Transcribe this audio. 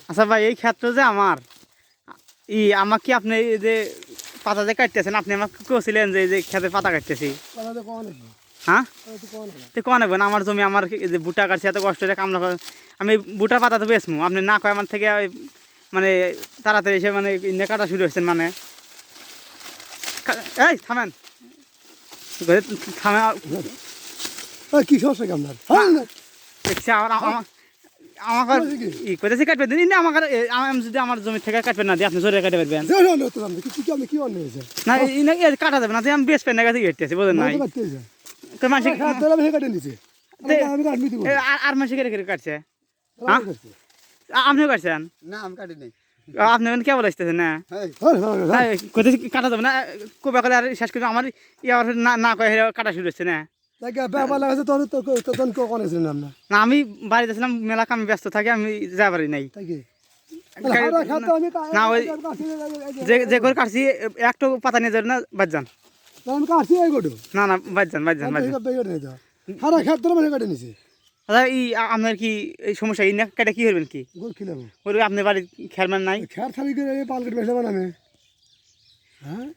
আচ্ছা ভাই এই ক্ষেত্র যে আমার আমাকে কি আপনি এই যে পাতা যে কাটতেছেন আপনি আমাকে কেছিলেন যে এই যে খেতে পাতা কাটতেছি হ্যাঁ তো কন নেবেন আমার জমি আমার এই যে বুটা কাটছি এত কষ্ট করে কামনা আমি বুটা পাতা তো বেচমু আপনি না কয় আমার থেকে মানে তাড়াতাড়ি এসে মানে কাটা শুরু হচ্ছেন মানে এই থামেন থামে কি সমস্যা কি আপনার দেখছি আমাকে কইতেছি কাটবে দিন না আমাকে আমি যদি আমার জমি থেকে কাটবেন না দিয়ে আপনি জোরে কাটে পারবেন কি অন্য হয়েছে না কাটা যাবে না যে আমি বেশ পেন কাছে কেটেছি বোঝেন নাই তো মাসে কেটে নিছে আর মাসে কেটে কেটে কাটছে হ্যাঁ আপনিও কাটছেন না আমি কাটি নাই আপনি কে বলেছেন না কইতেছি কাটা যাবে না কোবা করে আর শেষ করে আমার না কয়ে কাটা শুরু হচ্ছে না ব্যাপার লাগাছে তোর তখন কখন এসেছেন আপনার না আমি বাড়িতে ছিলাম মেলা কামে ব্যস্ত থাকি আমি যা পারি নাই না ওই যে করে কাটছি একটু পাতা নিয়ে যাবেন না বাদ যান আমি কাটছি এই গোটো না না বাদ যান সারা খেত তোর মানে কেটে নিছে আচ্ছা আপনার কি এই সমস্যা এই না কেটে কি করবেন কি গোল খিলাবো ওই আপনি বাড়ি খেলবেন নাই খেয়ার খালি করে পাল কেটে বেসলাম আমি হ্যাঁ